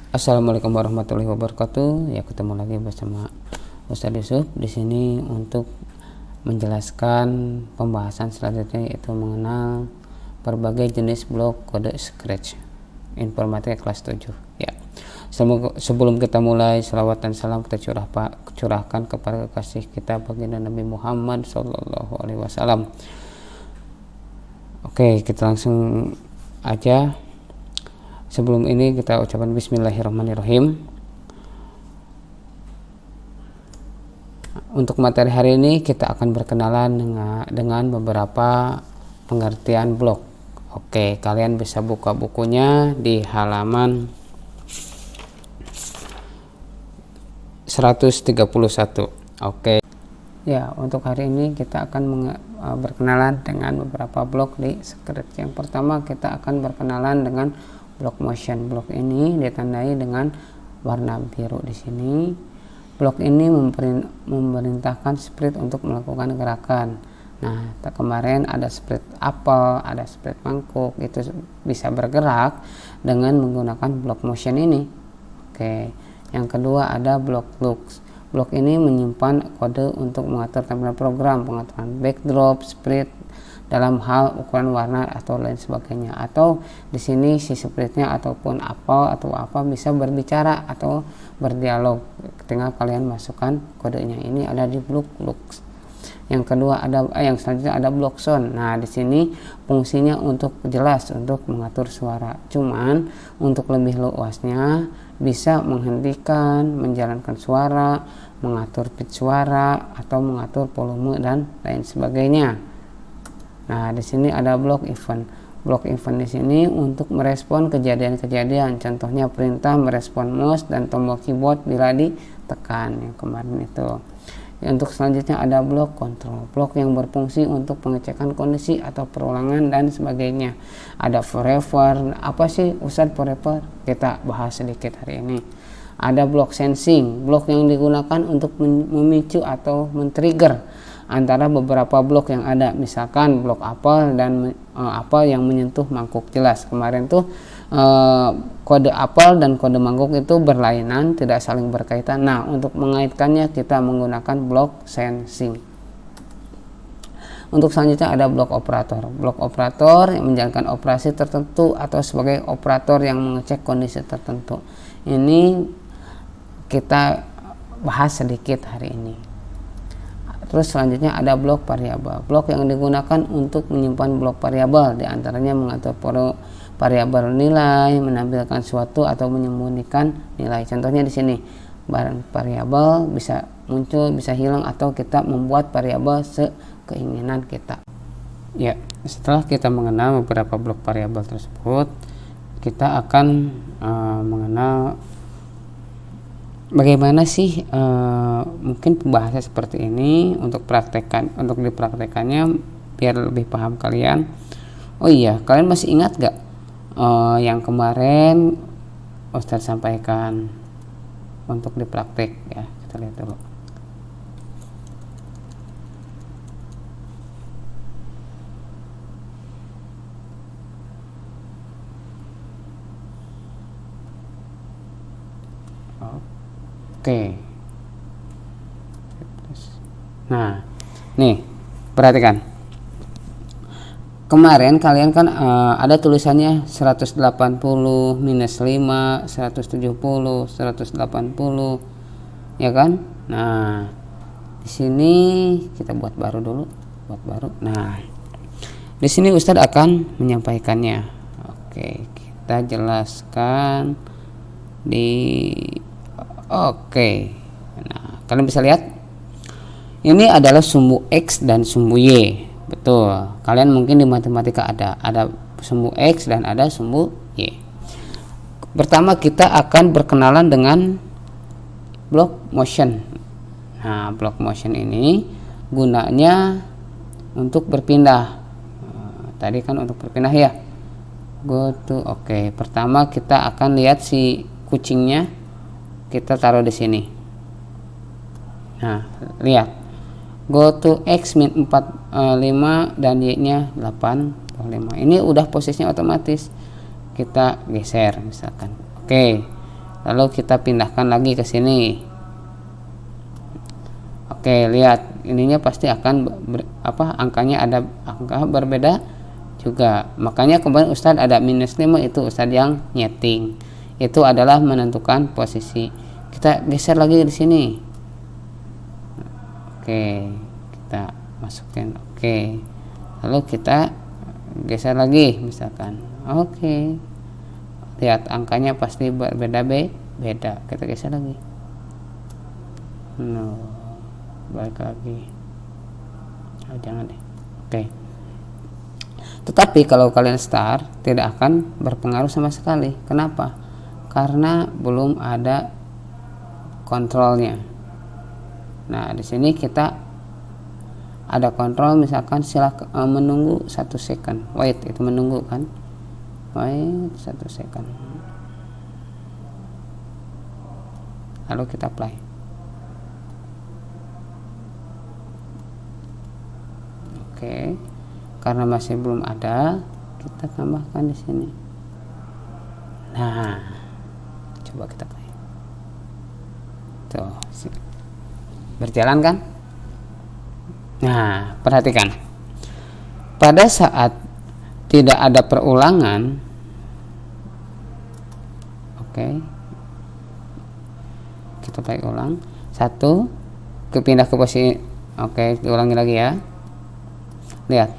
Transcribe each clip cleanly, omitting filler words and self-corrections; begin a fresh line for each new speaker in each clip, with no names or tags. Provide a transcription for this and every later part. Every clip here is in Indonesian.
Assalamualaikum warahmatullahi wabarakatuh. Ya, ketemu lagi bersama Ustadz Yusuf di sini untuk menjelaskan pembahasan selanjutnya, yaitu mengenal berbagai jenis blok kode Scratch informatika kelas 7. Ya. Sebelum kita mulai, selawat dan salam kita curahkan kepada kekasih kita baginda Nabi Muhammad Sallallahu Alaihi Wasallam. Oke, kita langsung aja. Sebelum ini kita ucapkan Bismillahirrahmanirrahim. Untuk materi hari ini kita akan berkenalan dengan beberapa pengertian blok. Oke, kalian bisa buka bukunya di halaman 131. Oke. Ya, untuk hari ini kita akan berkenalan dengan beberapa blok di Scratch. Yang pertama kita akan berkenalan dengan blok motion. Blok ini ditandai dengan warna biru di sini. Blok ini memerintahkan sprite untuk melakukan gerakan. Nah, kemarin ada sprite apel, ada sprite mangkuk, itu bisa bergerak dengan menggunakan blok motion ini. Oke. Yang kedua ada blok looks. Blok ini menyimpan kode untuk mengatur tampilan program, pengaturan backdrop, sprite dalam hal ukuran warna atau lain sebagainya. Atau di sini si sprite-nya ataupun atau apa bisa berbicara atau berdialog. Tinggal kalian masukkan kodenya. Ini ada di blok looks. Yang kedua yang selanjutnya ada blok sound. Nah, di sini fungsinya untuk jelas untuk mengatur suara. Cuman untuk lebih luasnya bisa menghentikan, menjalankan suara, mengatur pitch suara atau mengatur volume dan lain sebagainya. Nah, di sini ada blok event. Blok event di sini untuk merespon kejadian-kejadian. Contohnya perintah merespon mouse dan tombol keyboard bila ditekan yang kemarin itu. Untuk selanjutnya ada blok control. Blok yang berfungsi untuk pengecekan kondisi atau perulangan dan sebagainya. Ada forever. Apa sih Ustadz forever? Kita bahas sedikit hari ini. Ada blok sensing. Blok yang digunakan untuk memicu atau men-trigger antara beberapa blok yang ada, misalkan blok apel dan apel yang menyentuh mangkuk. Jelas kemarin tuh kode apel dan kode mangkuk itu berlainan, tidak saling berkaitan. Nah, untuk mengaitkannya kita menggunakan blok sensing. Untuk selanjutnya ada blok operator. Blok operator yang menjalankan operasi tertentu atau sebagai operator yang mengecek kondisi tertentu. Ini kita bahas sedikit hari ini. Terus selanjutnya ada blok variabel. Blok yang digunakan untuk menyimpan blok variabel, diantaranya mengatur variabel nilai, menampilkan suatu atau menyembunyikan nilai. Contohnya di sini, barang variabel bisa muncul, bisa hilang, atau kita membuat variabel sekeinginan kita. Ya, setelah kita mengenal beberapa blok variabel tersebut, kita akan mengenal bagaimana sih mungkin pembahasan seperti ini untuk dipraktekannya biar lebih paham kalian. Oh iya, kalian masih ingat gak yang kemarin Ustadz sampaikan untuk dipraktek ya? Kita lihat dulu. Oke. Nah, nih perhatikan. Kemarin kalian kan ada tulisannya 180 minus 5, 170, 180, ya kan? Nah, di sini kita buat baru dulu, Nah, di sini Ustadz akan menyampaikannya. Oke, kita jelaskan Oke. Nah, kalian bisa lihat ini adalah sumbu X dan sumbu Y. Betul. Kalian mungkin di matematika ada sumbu X dan ada sumbu Y. Pertama kita akan berkenalan dengan blok motion. Nah, blok motion ini gunanya untuk berpindah. Tadi kan untuk berpindah ya. Oke. Pertama kita akan lihat si kucingnya. Kita taruh di sini. Nah, lihat. Go to X min 45 dan Y nya 85. Ini udah posisinya otomatis. Kita geser misalkan. Oke. lalu kita pindahkan lagi ke sini. Oke, lihat ininya pasti akan angkanya ada angka berbeda juga. Makanya kemarin Ustadz ada -5 itu Ustadz yang nyeting. Itu adalah menentukan posisi. Kita geser lagi di sini. Oke, kita masukin. Oke. Lalu kita geser lagi misalkan. Oke. Lihat angkanya pasti berbeda. Kita geser lagi. Balik lagi. Jangan deh. Oke. Tetapi kalau kalian start tidak akan berpengaruh sama sekali. Kenapa? Karena belum ada kontrolnya. Nah, di sini kita ada kontrol, misalkan silakan menunggu 1 second. Wait, itu menunggu kan? Wait 1 second. Lalu kita play. Oke. Karena masih belum ada, kita tambahkan di sini. Nah, coba kita play. Tuh, berjalan kan? Nah, perhatikan. Pada saat tidak ada perulangan, oke, kita play ulang. 1, kepindah ke posisi. Oke, diulangi lagi ya. Lihat,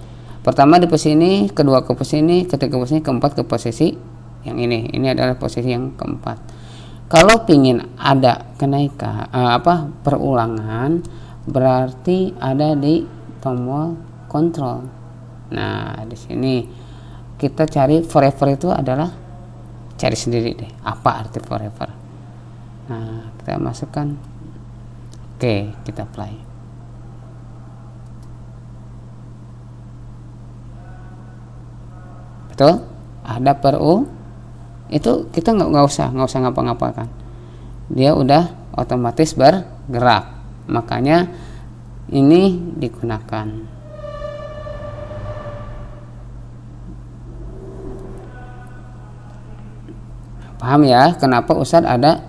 pertama di posisi ini, kedua ke posisi ini, ketiga ke posisi, keempat ke posisi yang ini. Ini adalah posisi yang keempat. Kalau pingin ada kenaikan perulangan, berarti ada di tombol kontrol. Nah, di sini kita cari forever itu adalah, cari sendiri deh apa arti forever. Nah, kita masukkan. Oke, kita play. Betul? Ada itu kita nggak usah ngapa-ngapakan, dia udah otomatis bergerak. Makanya ini digunakan. Paham ya kenapa Ustadz ada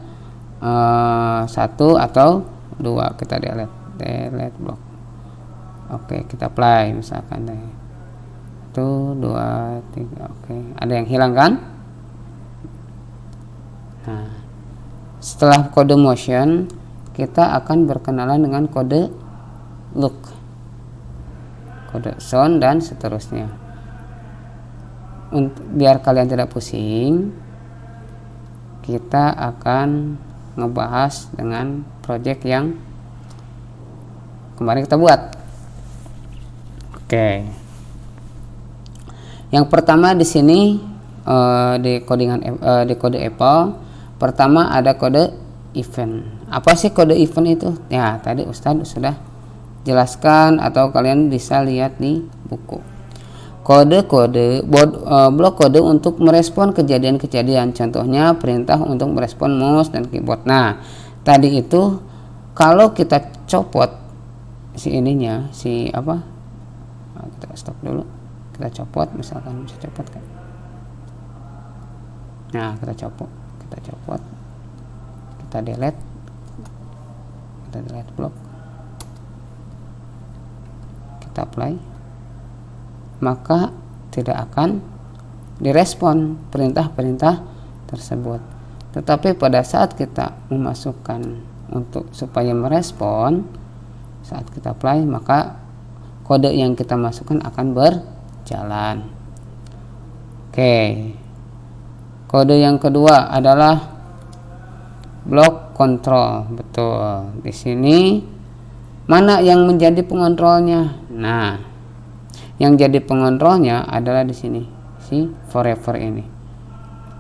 1 atau 2? Kita delete blok. Oke, kita play misalkan deh. 1, 2, 3. Oke, ada yang hilang kan? Nah, setelah kode motion, kita akan berkenalan dengan kode look, kode sound, dan seterusnya. Biar kalian tidak pusing, kita akan ngebahas dengan project yang kemarin kita buat. Oke. Yang pertama di sini di kode Apple, pertama ada kode event. Apa sih kode event itu? Ya, tadi Ustadz sudah jelaskan atau kalian bisa lihat di buku. Blok kode untuk merespon kejadian-kejadian. Contohnya perintah untuk merespon mouse dan keyboard. Nah, tadi itu kalau kita copot kita stop dulu. Kita copot, misalkan bisa copot kan. Nah, kita copot, kita delete blok, kita apply, maka tidak akan direspon perintah-perintah tersebut. Tetapi pada saat kita memasukkan supaya merespon, saat kita apply, maka kode yang kita masukkan akan berjalan. Oke. Kode yang kedua adalah blok kontrol. Betul. Di sini mana yang menjadi pengontrolnya? Nah, yang jadi pengontrolnya adalah di sini, si forever ini.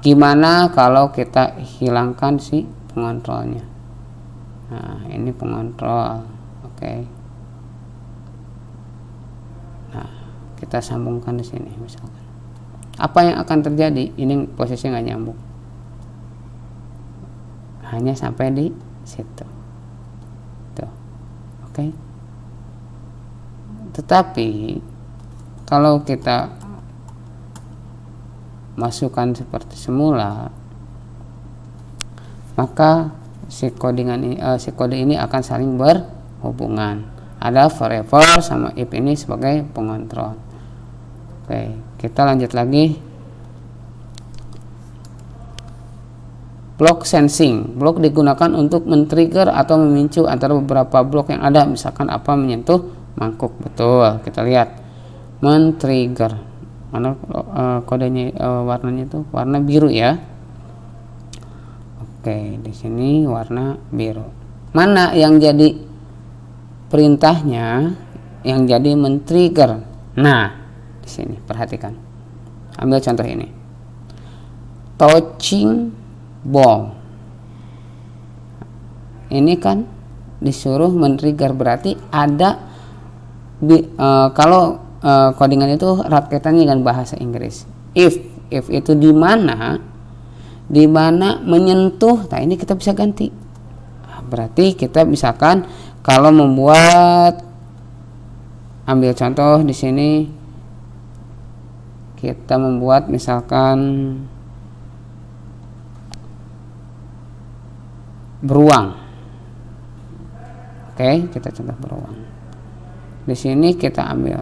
Gimana kalau kita hilangkan si pengontrolnya? Nah, ini pengontrol. Oke. Nah, kita sambungkan di sini misalkan. Apa yang akan terjadi? Ini posisi nggak nyambung, hanya sampai di situ. Tuh. Oke. Tetapi kalau kita masukkan seperti semula, maka si kode ini akan saling berhubungan. Ada forever sama if ini sebagai pengontrol. Oke, kita lanjut lagi. Block sensing. Blok digunakan untuk men-trigger atau memicu antara beberapa blok yang ada, misalkan apa menyentuh mangkuk. Betul, kita lihat men-trigger. Mana kodenya, warnanya itu warna biru ya. Oke, di sini warna biru. Mana yang jadi perintahnya, yang jadi men-trigger? Nah, di sini perhatikan. Ambil contoh ini. Touching ball. Ini kan disuruh men-trigger, berarti ada kalau codingan itu erat kaitannya dengan bahasa Inggris. If itu di mana menyentuh. Nah, ini kita bisa ganti. Berarti kita misalkan kalau membuat, ambil contoh di sini, kita membuat misalkan beruang. Oke, kita contoh beruang. Di sini kita ambil,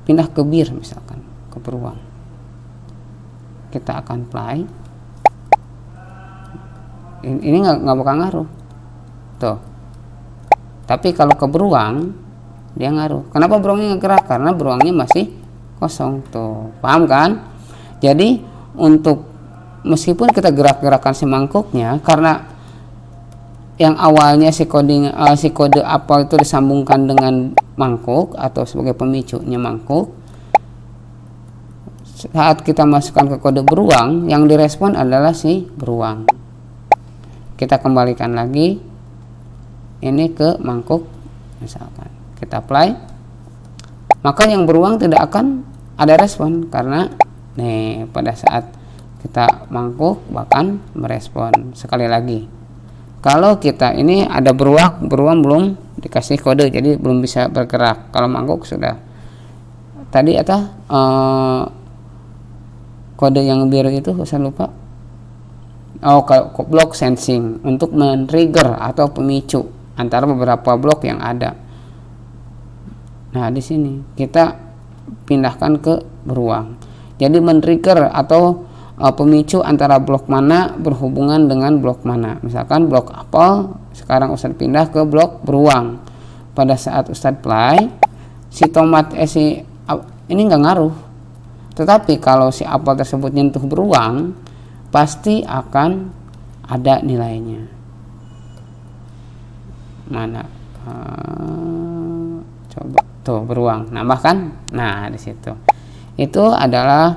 pindah ke bir misalkan, ke beruang. Kita akan play. Ini nggak bakal ngaruh. Tuh. Tapi kalau ke beruang, dia ngaruh. Kenapa beruangnya nggak gerak? Karena beruangnya masih kosong. Tuh, paham kan? Jadi untuk meskipun kita gerak-gerakan si mangkuknya, karena yang awalnya si kode apa itu disambungkan dengan mangkuk atau sebagai pemicunya mangkuk, saat kita masukkan ke kode beruang, yang direspon adalah si beruang. Kita kembalikan lagi ini ke mangkuk, misalkan kita play, maka yang beruang tidak akan ada respon, karena nih pada saat kita mangkuk bahkan merespon. Sekali lagi, kalau kita ini ada beruang belum dikasih kode, jadi belum bisa bergerak. Kalau mangkuk sudah. Tadi kode yang biru itu saya lupa. Block sensing untuk men-trigger atau pemicu antara beberapa blok yang ada. Nah, di sini kita pindahkan ke beruang. Jadi men-trigger atau pemicu antara blok mana berhubungan dengan blok mana. Misalkan blok apel, sekarang Ustadz pindah ke blok beruang. Pada saat Ustadz play, si tomat ini nggak ngaruh. Tetapi kalau si apel tersebut nyentuh beruang, pasti akan ada nilainya. Mana? Coba tuh beruang. Nambahkan. Nah, di situ. Itu adalah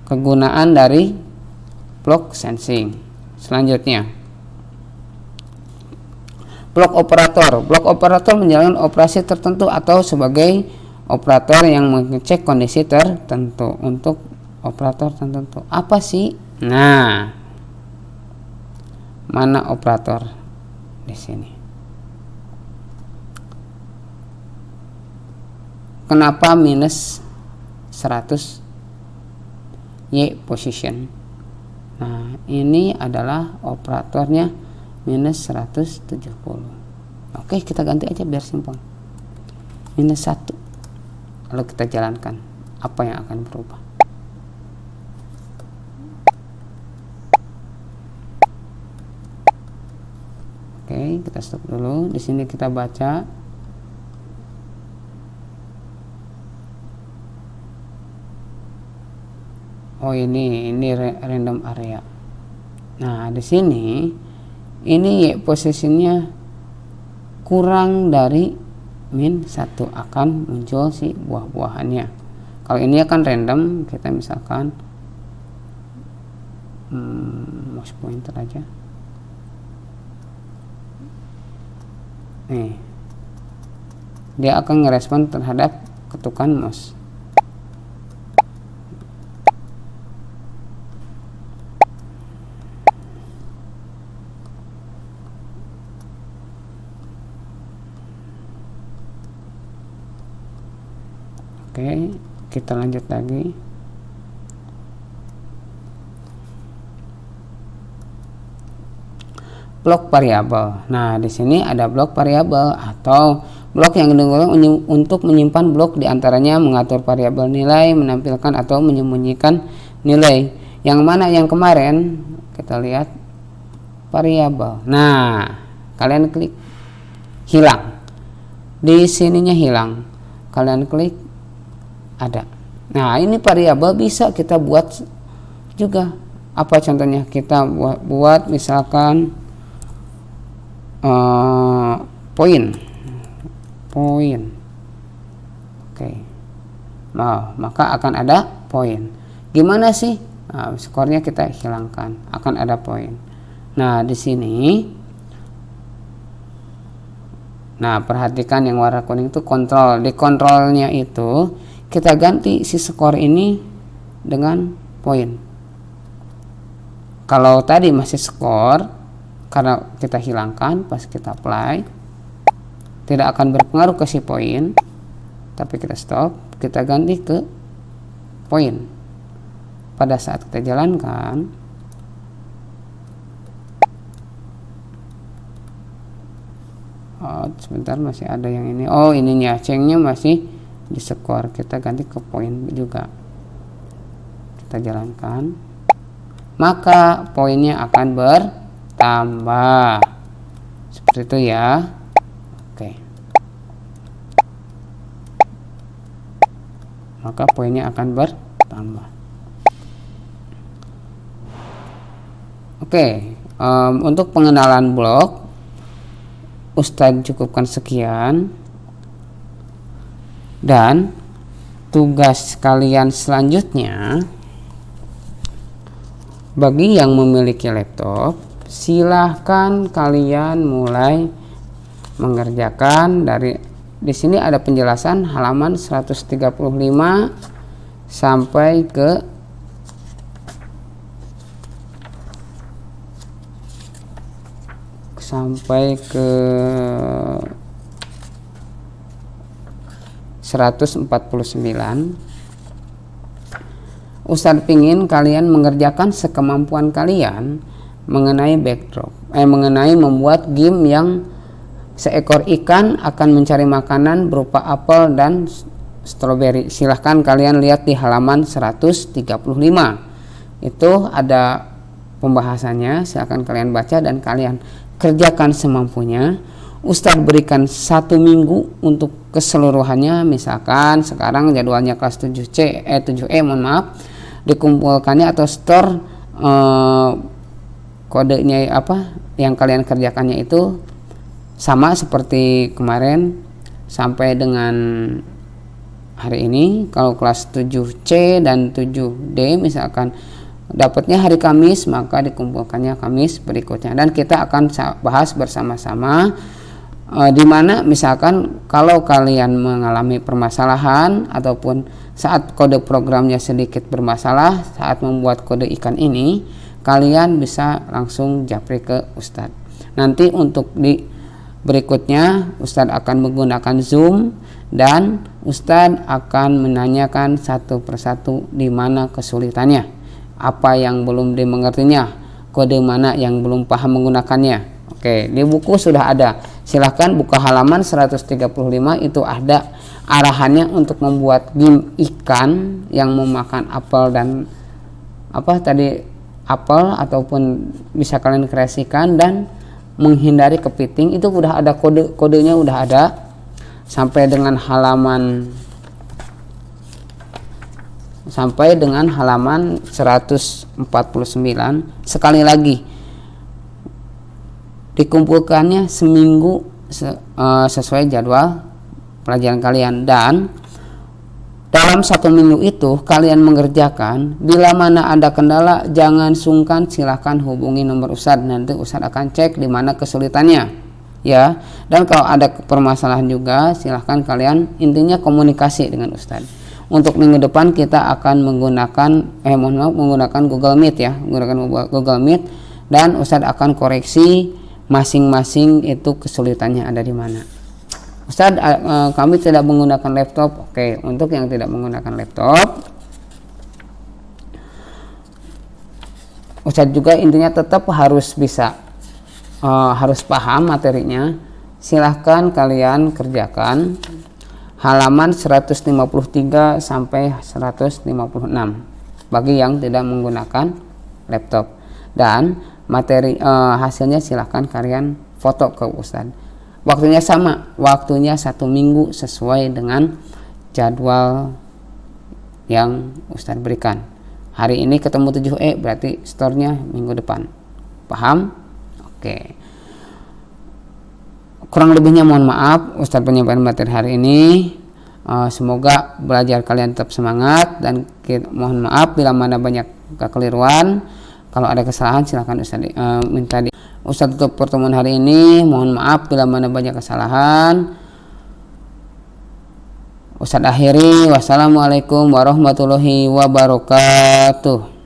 kegunaan dari block sensing. Selanjutnya, blok operator. Blok operator menjalankan operasi tertentu atau sebagai operator yang mengecek kondisi tertentu untuk operator tertentu. Apa sih? Nah, mana operator di sini? Kenapa minus 100 Y position? Nah, ini adalah operatornya minus 170. Oke, kita ganti aja biar simpel. Minus 1. Lalu kita jalankan. Apa yang akan berubah? Oke, kita stop dulu. Di sini kita baca. Oh, ini random area. Nah, di sini ini Y posisinya kurang dari min 1 akan muncul si buah-buahannya. Kalau ini akan random, kita misalkan mouse pointer aja. Nih, dia akan ngerespon terhadap ketukan mouse. Oke, kita lanjut lagi. blok variabel. Nah, di sini ada blok variabel atau blok yang digunakan untuk menyimpan blok diantaranya mengatur variabel nilai, menampilkan atau menyembunyikan nilai. Yang mana yang kemarin kita lihat variabel. Nah, kalian klik hilang. Di sininya hilang. Kalian klik ada. Nah, ini variabel bisa kita buat juga. Apa contohnya? Kita buat misalkan poin. Oke. Nah, maka akan ada poin. Gimana sih? Nah, skornya kita hilangkan, akan ada poin. Nah, di sini, nah perhatikan yang warna kuning itu kontrol. Di kontrolnya itu kita ganti si skor ini dengan poin. Kalau tadi masih skor, karena kita hilangkan pas kita apply, tidak akan berpengaruh ke si poin, tapi kita stop, kita ganti ke poin. Pada saat kita jalankan, sebentar masih ada yang ini. Oh, ininya cengnya masih di skor, kita ganti ke poin juga. Kita jalankan, maka poinnya akan bertambah seperti itu ya. Oke, maka poinnya akan bertambah. Oke, untuk pengenalan blok Ustadz cukupkan sekian, dan tugas kalian selanjutnya, bagi yang memiliki laptop, silahkan kalian mulai mengerjakan di sini ada penjelasan halaman 135 sampai ke 149. Ustadz pingin kalian mengerjakan sekemampuan kalian mengenai backdrop, mengenai membuat game yang seekor ikan akan mencari makanan berupa apel dan stroberi. Silahkan kalian lihat di halaman 135. Itu ada pembahasannya, silahkan kalian baca dan kalian kerjakan semampunya. Ustadz berikan 1 minggu untuk keseluruhannya. Misalkan sekarang jadwalnya kelas 7E mohon maaf, dikumpulkannya atau store kodenya apa yang kalian kerjakannya itu sama seperti kemarin sampai dengan hari ini. Kalau kelas 7C dan 7D misalkan dapatnya hari Kamis, maka dikumpulkannya Kamis berikutnya, dan kita akan bahas bersama-sama di mana misalkan kalau kalian mengalami permasalahan ataupun saat kode programnya sedikit bermasalah saat membuat kode ikan ini, kalian bisa langsung japri ke Ustadz. Nanti untuk di berikutnya Ustadz akan menggunakan Zoom dan Ustadz akan menanyakan satu persatu di mana kesulitannya, apa yang belum dimengertinya, kode mana yang belum paham menggunakannya. Oke, di buku sudah ada. Silahkan buka halaman 135, itu ada arahannya untuk membuat game ikan yang memakan apel dan apel ataupun bisa kalian kreasikan dan menghindari kepiting. Itu udah ada kodenya, udah ada sampai dengan halaman 149. Sekali lagi, dikumpulkannya seminggu sesuai jadwal pelajaran kalian, dan dalam 1 minggu itu kalian mengerjakan. Bila mana ada kendala jangan sungkan, silahkan hubungi nomor Ustadz, nanti Ustadz akan cek di mana kesulitannya ya. Dan kalau ada permasalahan juga silahkan kalian intinya komunikasi dengan Ustadz. Untuk minggu depan kita akan menggunakan Google Meet ya, menggunakan Google Meet, dan Ustadz akan koreksi masing-masing itu kesulitannya ada di mana. Ustadz, kami tidak menggunakan laptop. Oke, untuk yang tidak menggunakan laptop, Ustadz juga intinya tetap harus bisa harus paham materinya, silahkan kalian kerjakan halaman 153 sampai 156 bagi yang tidak menggunakan laptop, dan materi hasilnya silahkan kalian foto ke Ustadz. Waktunya sama, waktunya 1 minggu sesuai dengan jadwal yang Ustadz berikan. Hari ini ketemu 7E, berarti store-nya minggu depan. Paham? Oke. Kurang lebihnya mohon maaf Ustadz penyampaian materi hari ini. Semoga belajar kalian tetap semangat, dan mohon maaf bila mana banyak kekeliruan. Kalau ada kesalahan silahkan Ustadz minta di Ustadz tutup pertemuan hari ini. Mohon maaf bila mana banyak kesalahan. Ustadz akhiri, wassalamualaikum warahmatullahi wabarakatuh.